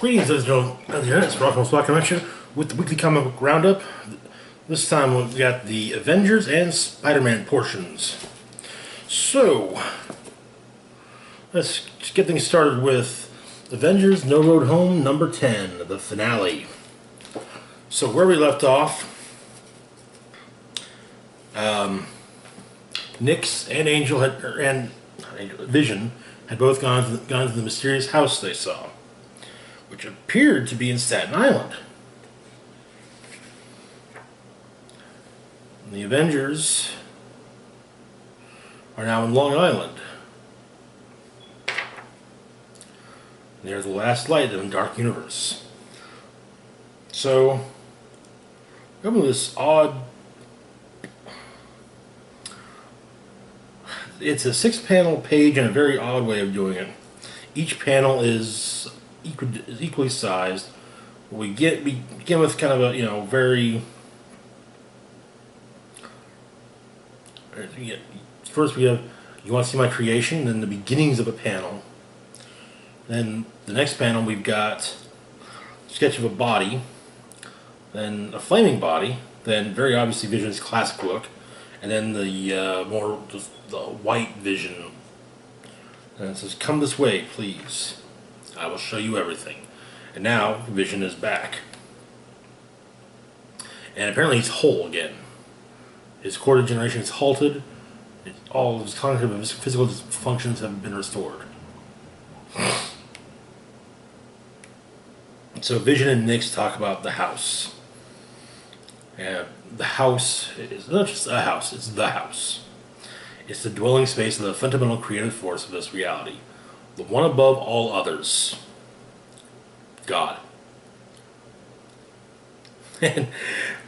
Greetings, ladies and gentlemen of the internet. It's Rock Spot Connection with the weekly comic book roundup. This time we've got the Avengers and Spider-Man portions. So, let's get things started with Avengers No Road Home number 10, the finale. So, where we left off, Nyx and Vision had both gone to the mysterious house they saw, which appeared to be in Staten Island. And the Avengers are now in Long Island. They're the last light in the dark universe. So, remember this odd... It's a 6-panel page and a very odd way of doing it. Each panel is equally sized. We begin with kind of a very first we have "You Want to See My Creation," then the beginnings of a panel. Then the next panel we've got a sketch of a body, then a flaming body, then very obviously Vision's classic look, and then the more just the white Vision. And it says, "Come this way, please. I will show you everything." And now Vision is back. And apparently he's whole again. His core degeneration is halted. All of his cognitive and physical functions have been restored. So Vision and Nyx talk about the house. And the house is not just a house, it's the house. It's the dwelling space of the fundamental creative force of this reality. The one above all others. God. And,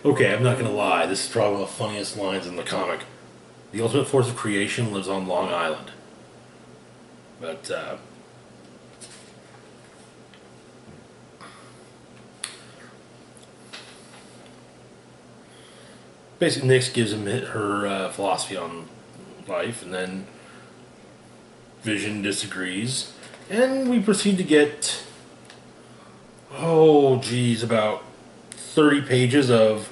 okay, I'm not going to lie, this is probably one of the funniest lines in the comic. The ultimate force of creation lives on Long Island. But, basically Nyx gives him her philosophy on life, and then Vision disagrees, and we proceed to get, about 30 pages of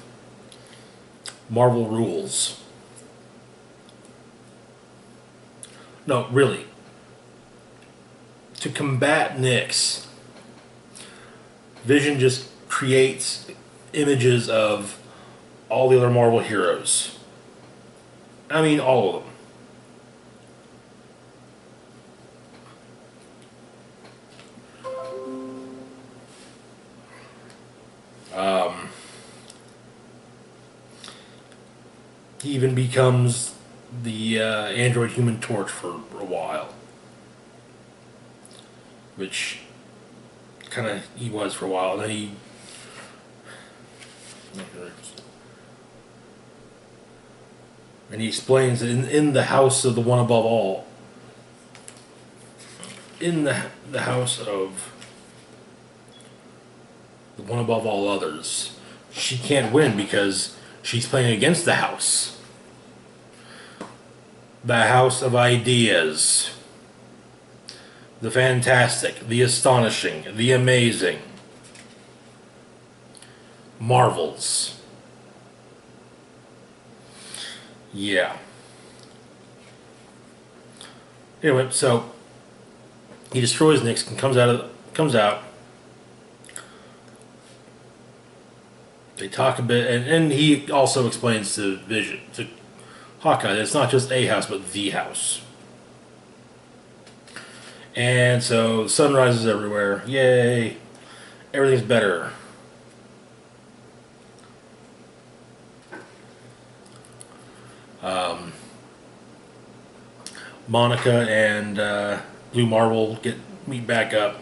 Marvel rules. No, really. To combat Nyx, Vision just creates images of all the other Marvel heroes. I mean, all of them. He even becomes the android Human Torch for a while. Which kind of he was for a while. And then he... And he explains that in the house of the one above all, in the house of the one above all others, she can't win because she's playing against the house. The house of ideas. The fantastic, the astonishing, the amazing. Marvels. Yeah. Anyway, so he destroys Nyx and comes out. They talk a bit, and he also explains to Vision, to Hawkeye, that it's not just a house, but the house. And so the sun rises everywhere. Yay! Everything's better. Monica and Blue Marvel meet back up.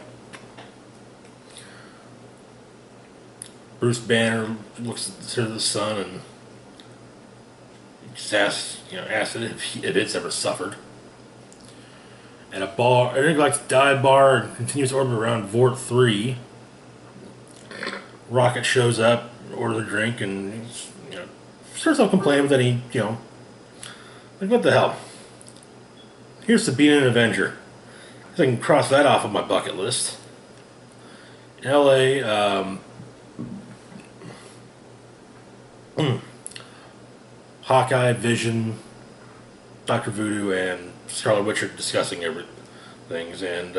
Bruce Banner looks at the sun and just asks it if it's ever suffered. At an intergalactic dive bar and continues to orbit around Vort 3, Rocket shows up, orders a drink, and starts off complaining, but then he, like, what the hell? Here's to being an Avenger. I can cross that off of my bucket list. in LA, Hawkeye, Vision, Dr. Voodoo, and Scarlet Witch are discussing things, and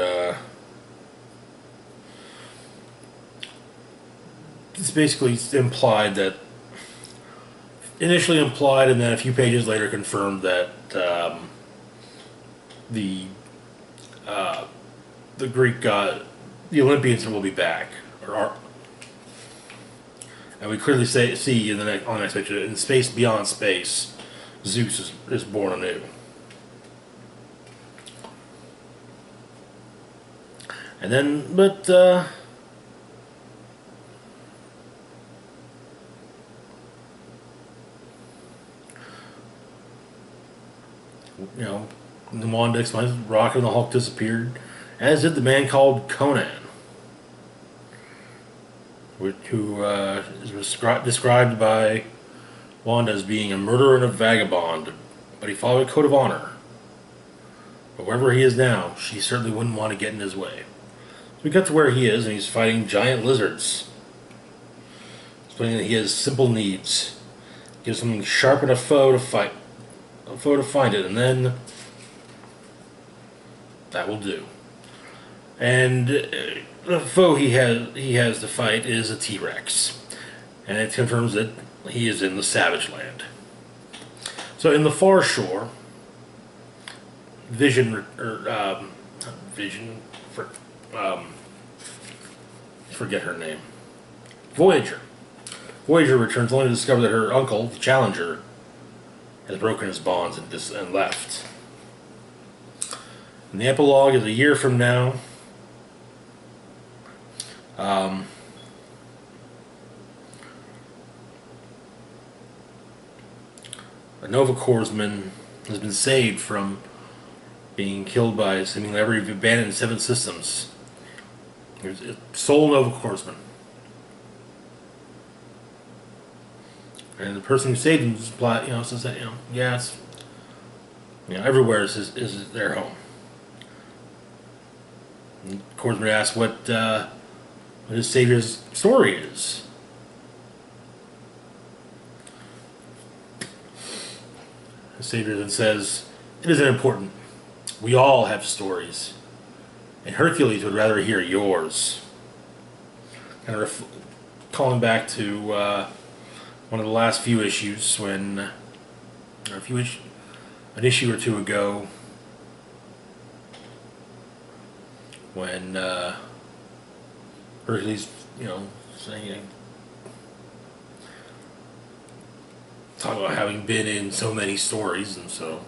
it's basically implied that, initially implied, and then a few pages later confirmed that the the Greek god, the Olympians will be back, or are, and we clearly see in on the next picture, in space beyond space, Zeus is born anew. And then, but you know, Wanda explains Rocket and the Hulk disappeared, as did the man called Conan, who is described by Wanda as being a murderer and a vagabond, but he followed a code of honor. But wherever he is now, she certainly wouldn't want to get in his way. So we got to where he is, and he's fighting giant lizards, explaining that he has simple needs. Give something sharp and a foe to fight, a foe to find it, and then that will do. And the foe he has to fight is a T-Rex, and it confirms that he is in the Savage Land. So in the far shore, forget her name. Voyager returns only to discover that her uncle, the Challenger, has broken his bonds and left. And the epilogue is a year from now. A Nova Corpsman has been saved from being killed by seemingly every abandoned 7 systems. There's a sole Nova Corpsman. And the person who saved him says that, yes, everywhere is their home. And Corpsman asks what his savior's story is. The savior then says, "It isn't important. We all have stories, and Hercules would rather hear yours." Kind of calling back to one of the last few issues when, an issue or two ago, when Hercules, saying, talk about having been in so many stories, and so.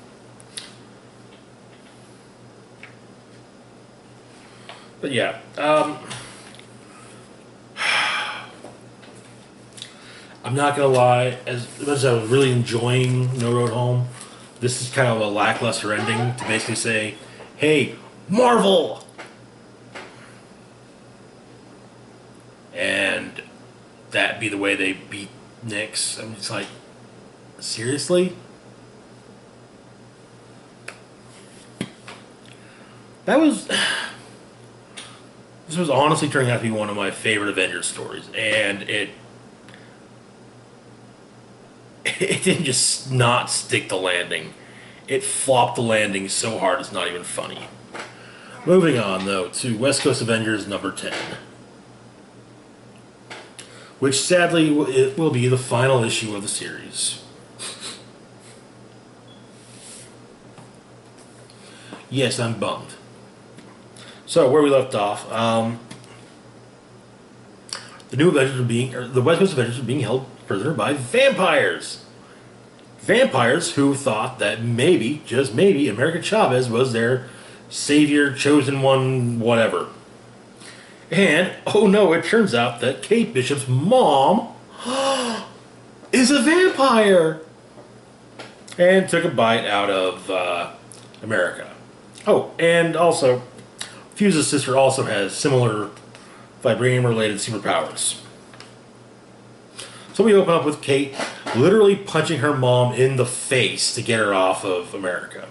But yeah, I'm not gonna lie. As much as I was really enjoying No Road Home, this is kind of a lackluster ending to basically say, "Hey, Marvel," and that be the way they beat Nyx. I'm just like, seriously? This was honestly turning out to be one of my favorite Avengers stories, and it didn't just not stick the landing. It flopped the landing so hard it's not even funny. Moving on, though, to West Coast Avengers number 10. Which, sadly, it will be the final issue of the series. Yes, I'm bummed. So, where we left off, the West Coast Avengers are being held prisoner by vampires. Vampires who thought that maybe, just maybe, America Chavez was their savior, chosen one, whatever. And, oh no, it turns out that Kate Bishop's mom is a vampire! And took a bite out of America. Oh, and also, Fuse's sister also has similar vibranium-related superpowers. So we open up with Kate literally punching her mom in the face to get her off of America.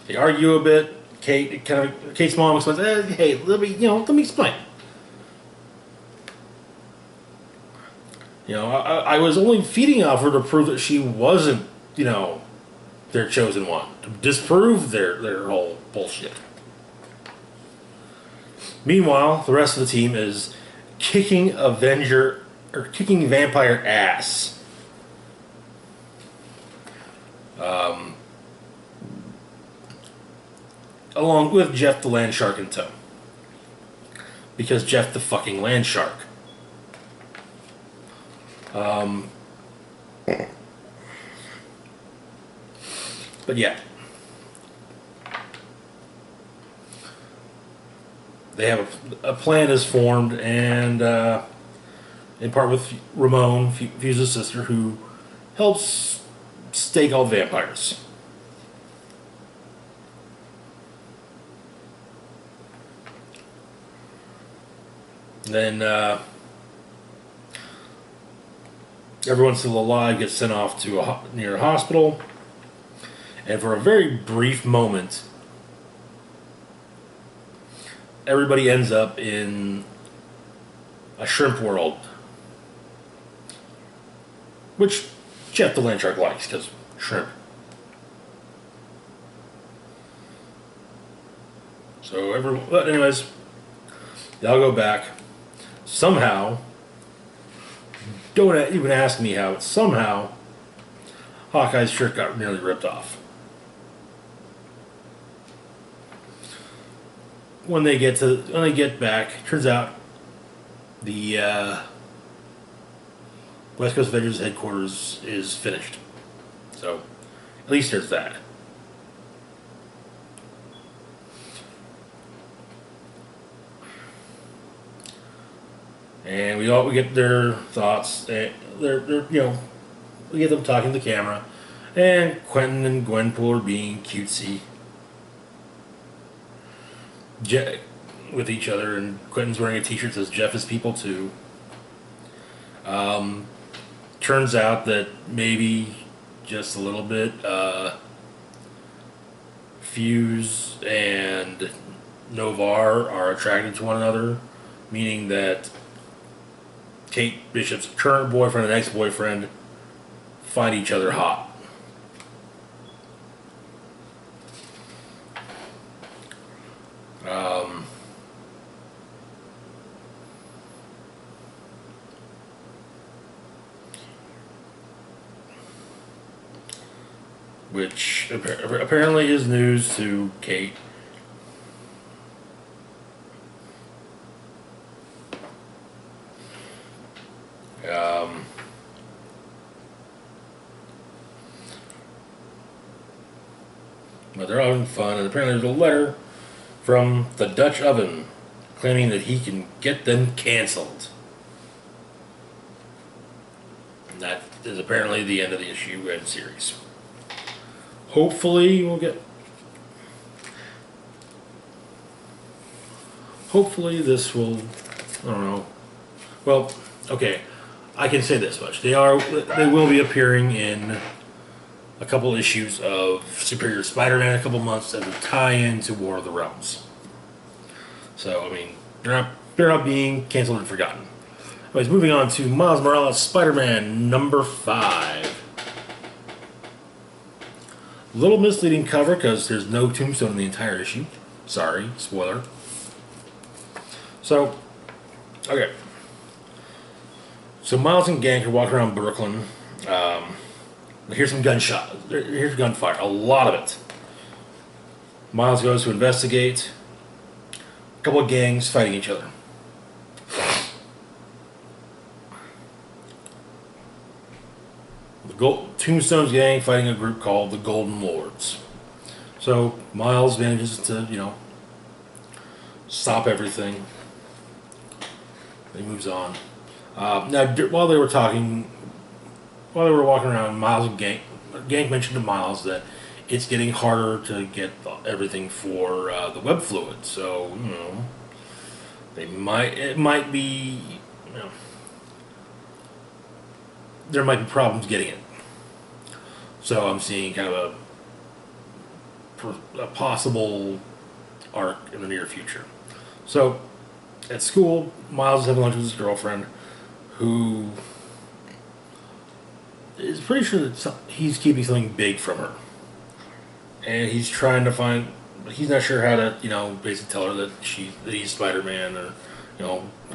They argue a bit. Kate's mom explains, "Hey, let me explain. I was only feeding off her to prove that she wasn't, their chosen one. To disprove their whole bullshit. Meanwhile, the rest of the team is kicking vampire ass. Along with Jeff the Land Shark in tow. Because Jeff the fucking Land Shark. But yeah. They have a plan is formed, and in part with Ramon, Fuse's sister, who helps stake all vampires. Then everyone still alive gets sent off to near a hospital, and for a very brief moment, everybody ends up in a shrimp world, which Jeff the Land Shark likes because shrimp. But anyways, they all go back. Somehow, don't even ask me how, but somehow Hawkeye's shirt got nearly ripped off. When they get back, turns out the West Coast Avengers headquarters is finished. So at least there's that. And we get their thoughts. We get them talking to the camera, and Quentin and Gwenpool are being cutesy with each other, and Quentin's wearing a t-shirt that says Jeff is people too. Turns out that maybe just a little bit Fuse and Novar are attracted to one another, meaning that Kate Bishop's current boyfriend and ex-boyfriend find each other hot. Which apparently is news to Kate. But they're having fun, and apparently there's a letter from the Dutch Oven claiming that he can get them canceled. And that is apparently the end of the issue and series. Hopefully this will, I don't know. Well, okay, I can say this much. They will be appearing in a couple issues of Superior Spider-Man in a couple months as a tie-in to War of the Realms. So, I mean, they're not being canceled and forgotten. Anyways, moving on to Miles Morales Spider-Man number 5. Little misleading cover because there's no tombstone in the entire issue. Sorry, spoiler. So, okay. So Miles and Gank are walking around Brooklyn. Here's some gunshot. Here's gunfire. A lot of it. Miles goes to investigate. A couple of gangs fighting each other. Tombstone's gang fighting a group called the Golden Lords. So Miles manages to, stop everything. He moves on. Now, while they were walking around, Miles and Gank mentioned to Miles that it's getting harder to get everything for the web fluid. So, it might be, there might be problems getting it. So I'm seeing kind of a possible arc in the near future. So at school, Miles is having lunch with his girlfriend, who is pretty sure that he's keeping something big from her, and he's trying to find. But he's not sure how to, basically tell her that he's Spider-Man, or,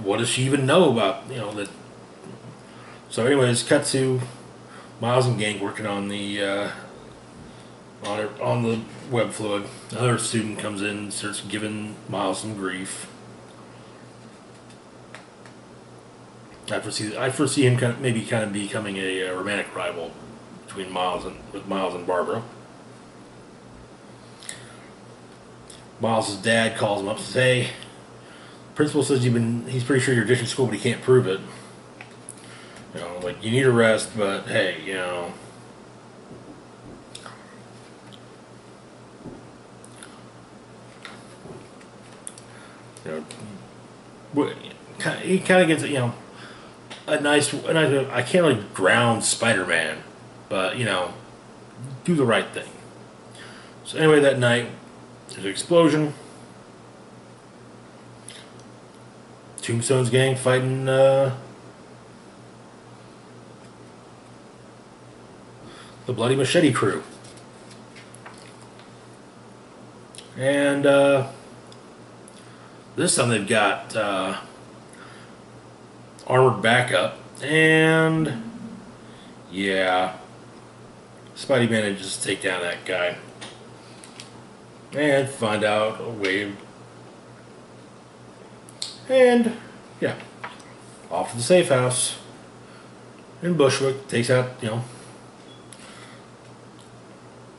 what does she even know about, that. So, anyways, cut to Miles and gang working on the on the web fluid. Another student comes in and starts giving Miles some grief. I foresee him maybe becoming a romantic rival between Miles and Barbara. Miles' dad calls him up and says, "Hey, principal says he's pretty sure you're ditching school, but he can't prove it. Like, you need a rest, but hey, he kind of gets, a nice, I can't really ground Spider-Man, but, do the right thing." So anyway, that night, there's an explosion. Tombstone's gang fighting, the Bloody Machete crew. And, this time they've got, armored backup, and yeah, Spidey manages to take down that guy and find out a way, and yeah, off to the safe house in Bushwick. Takes out,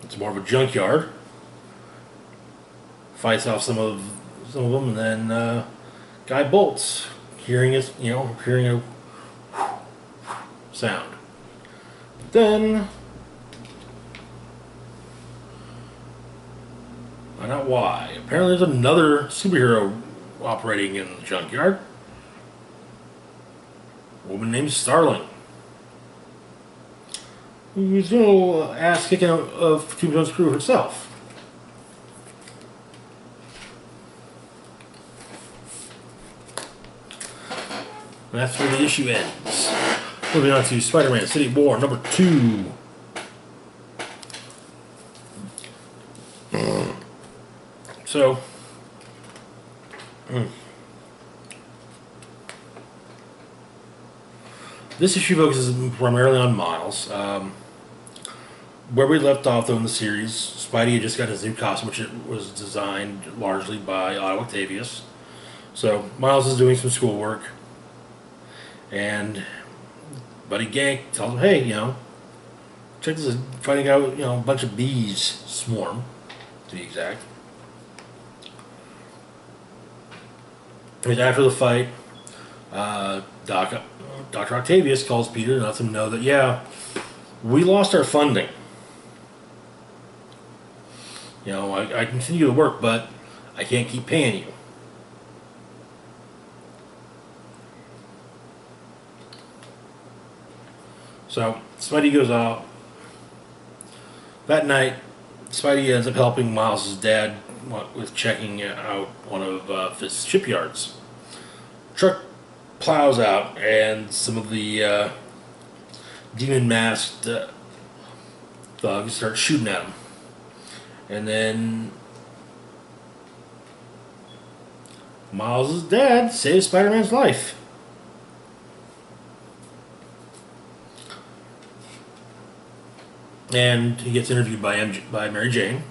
it's more of a junkyard, fights off some of them, and then guy bolts. Hearing a sound. Then, find out why. Apparently there's another superhero operating in the junkyard. A woman named Starling, who's doing a little ass kicking of Tombstone's crew herself. And that's where the issue ends. Moving on to Spider-Man City War number 2. So, this issue focuses primarily on Miles. Where we left off, though, in the series, Spidey had just got his new costume, which was designed largely by Otto Octavius. So, Miles is doing some schoolwork. And Buddy Gank tells him, "Hey, check this, finding out, a bunch of bees swarm, to be exact." And after the fight, Dr. Octavius calls Peter and lets him know that, yeah, we lost our funding. I continue to work, but I can't keep paying you. So, Spidey goes out. That night, Spidey ends up helping Miles' dad with checking out one of his shipyards. Truck plows out, and some of the demon-masked thugs start shooting at him. And then Miles' dad saves Spider-Man's life. And he gets interviewed by Mary Jane.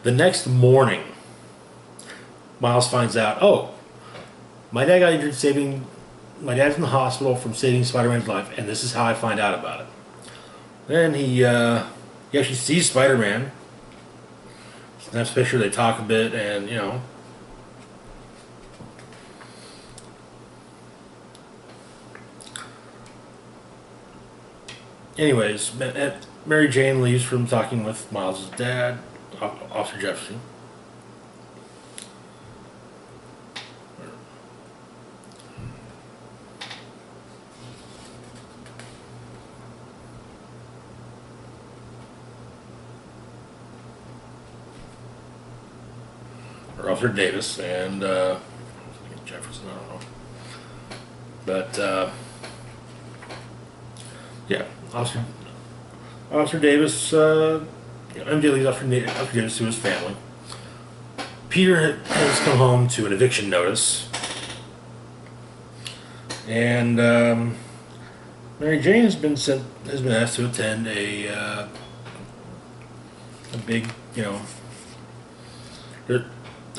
The next morning, Miles finds out, oh, my dad got injured my dad's in the hospital from saving Spider-Man's life, and this is how I find out about it. Then he actually sees Spider-Man. Snaps a picture, they talk a bit, and, Anyways, Mary Jane leaves from talking with Miles' dad, Officer Jefferson. Or Officer Davis and Jefferson, I don't know. But, yeah, Officer Davis, MJ leaves Officer Davis to his family. Peter has come home to an eviction notice, and Mary Jane has been asked to attend a big,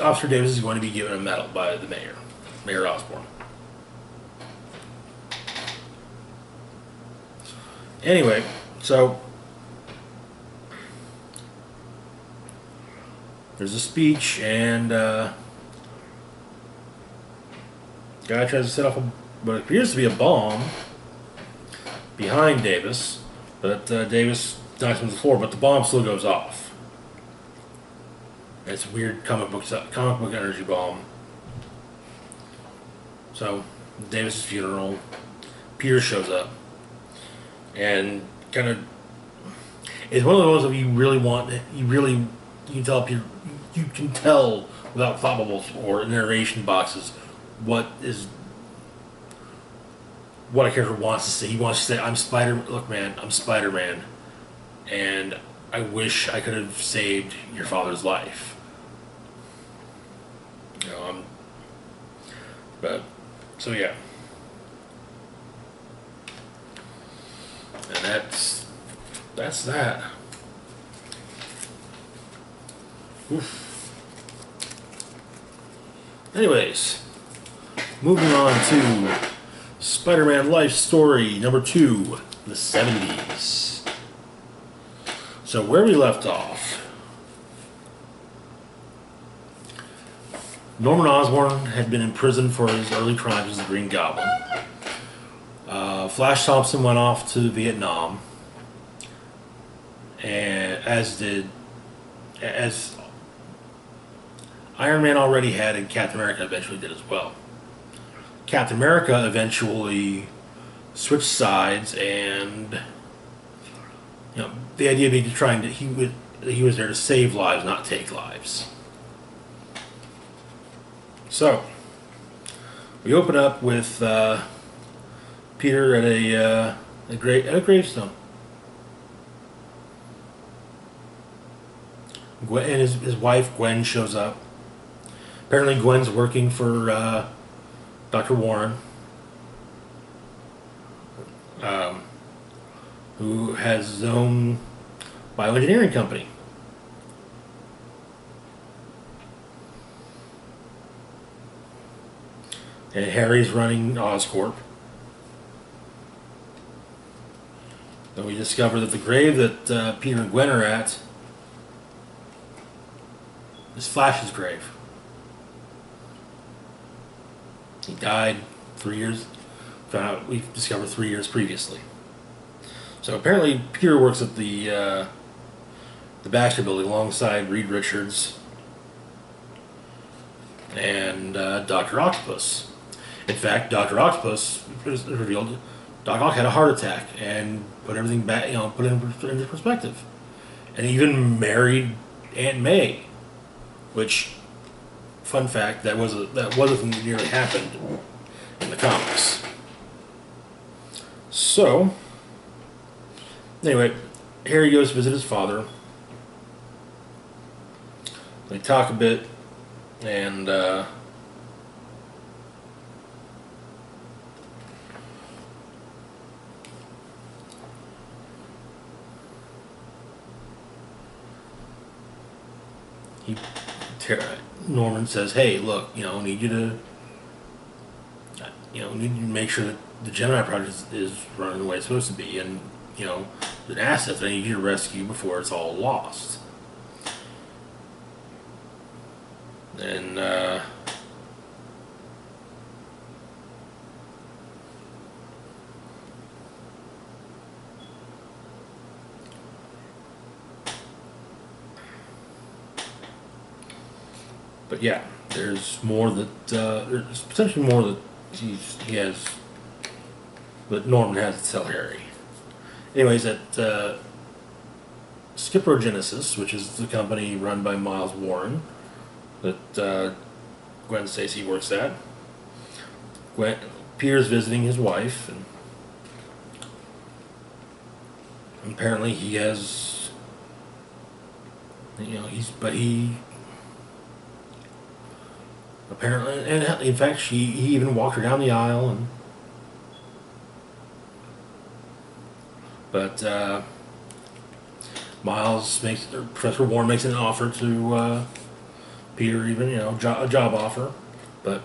Officer Davis is going to be given a medal by the mayor, Mayor Osborne. Anyway, so there's a speech, and guy tries to set off what appears to be a bomb behind Davis, but Davis knocks him to the floor, but the bomb still goes off. And it's a weird comic book energy bomb. So, Davis' funeral, Peter shows up, and kind of, it's one of those that you can tell Peter, you can tell without thought bubbles or narration boxes what a character wants to say. He wants to say, I'm Spider-Man, and I wish I could have saved your father's life. So yeah. And that's that. Oof. Anyways, moving on to Spider-Man Life Story number 2, the 70s. So where we left off, Norman Osborn had been in prison for his early crimes as the Green Goblin. Flash Thompson went off to Vietnam, and as Iron Man already had, and Captain America eventually did as well. Captain America eventually switched sides, and the idea being he was there to save lives, not take lives. So we open up with Peter at a gravestone. Gwen, and his wife Gwen shows up. Apparently Gwen's working for Dr. Warren, who has his own bioengineering company. And Harry's running Oscorp. Then we discover that the grave that Peter and Gwen are at is Flash's grave. He died 3 years. Found out we discovered 3 years previously. So apparently Peter works at the Baxter Building alongside Reed Richards and Dr. Octopus. In fact, Dr. Octopus revealed Doc Ock had a heart attack and put everything back, put it into perspective, and even married Aunt May, which, fun fact, that was a thing that nearly happened in the comics. So, anyway, Harry goes to visit his father. They talk a bit, and Norman says, "Hey, look, need you to, need to make sure that the Gemini Project is running the way it's supposed to be, and an asset that I need you to rescue before it's all lost." And but yeah, there's more there's potentially more that that Norman has to tell Harry. Anyways, at Skipper-Genesis, which is the company run by Miles Warren that Gwen Stacy works at, Peter's visiting his wife, and apparently he has, he apparently, and in fact, he even walked her down the aisle, but Professor Warren makes an offer to Peter, even, a job offer, but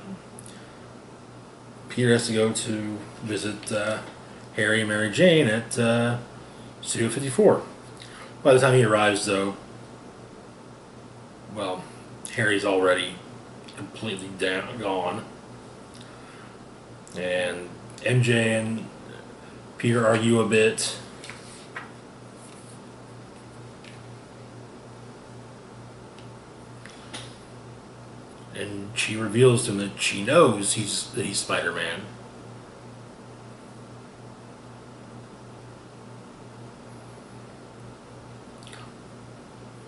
Peter has to go to visit Harry and Mary Jane at Studio 54. By the time he arrives, though, well, Harry's already completely gone, and MJ and Peter argue a bit. And she reveals to him that she knows that he's Spider-Man.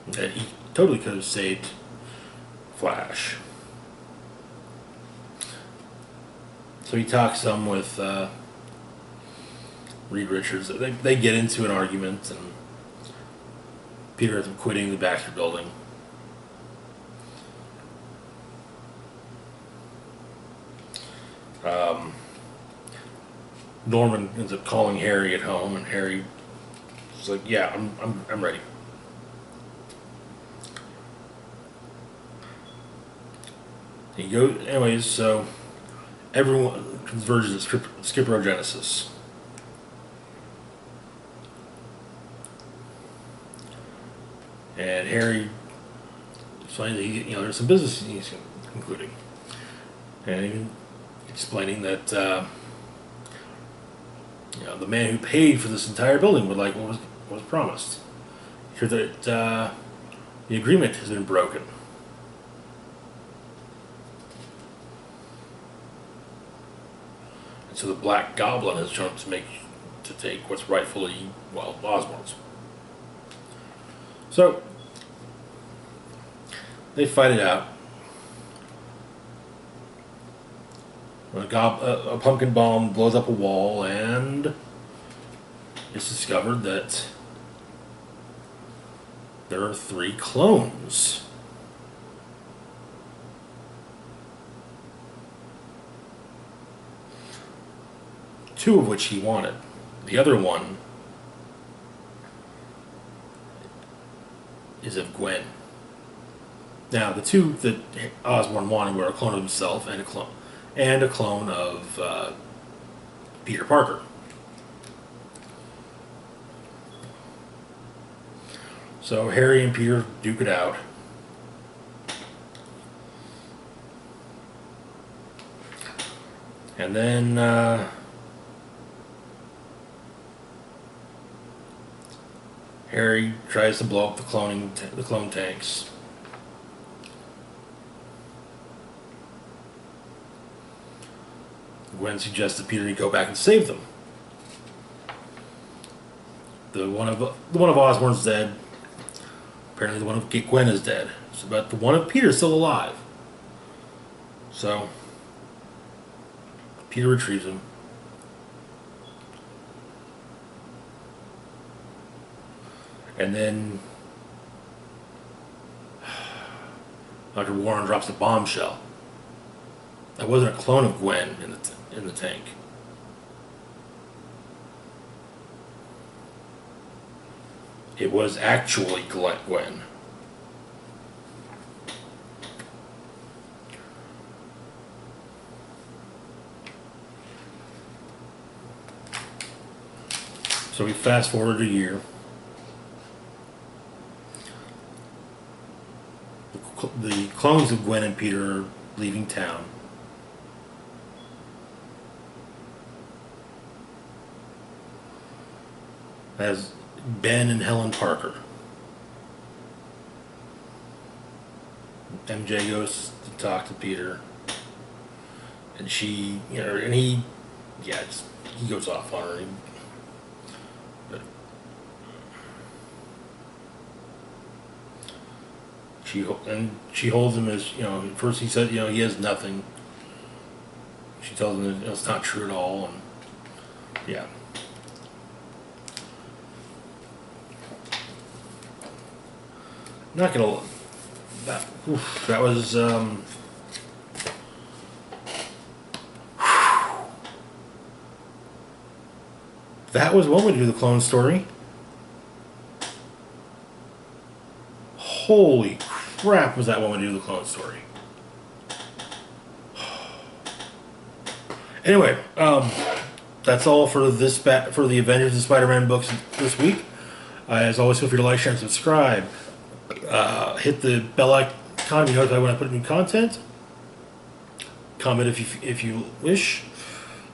That he totally could have saved Flash. So he talks some with Reed Richards. They get into an argument, and Peter ends up quitting the Baxter Building. Norman ends up calling Harry at home, and Harry is like, "Yeah, I'm ready." He goes, anyways. So everyone converges at Skipperogenesis. And Harry explains that there's some business he's concluding, and even explaining that the man who paid for this entire building would like what was promised. He heard that the agreement has been broken. And so the Black Goblin has shown up to take what's rightfully, Osborn's. So they fight it out. A pumpkin bomb blows up a wall, and it's discovered that there are 3 clones. Two of which he wanted. The other one is of Gwen. Now, the 2 that Osborn wanted were a clone of himself and a clone of Peter Parker. So Harry and Peter duke it out. And then Harry tries to blow up the clone tanks. Gwen suggests that Peter go back and save them. The one of Osborn's dead. Apparently, the one of Gwen is dead. But the one of Peter is still alive. So Peter retrieves him. And then Dr. Warren drops a bombshell. That wasn't a clone of Gwen in the tank. It was actually Gwen. So we fast forward a year. The clones of Gwen and Peter are leaving town. As Ben and Helen Parker. MJ goes to talk to Peter, and he goes off on her. But she holds him as, at first he said, he has nothing. She tells him that it's not true at all, and yeah. Not gonna. That was. That was one way to do the clone story. Holy crap! Was that one way to do the clone story? Anyway, that's all for for the Avengers and Spider-Man books this week. As always, feel free to like, share, and subscribe. Hit the bell icon to be notified when I put new content. Comment if you wish.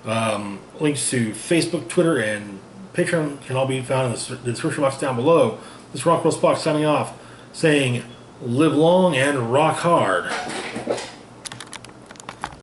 Links to Facebook, Twitter, and Patreon can all be found in the description box down below. This is Rockwell Spock signing off, saying, live long and rock hard.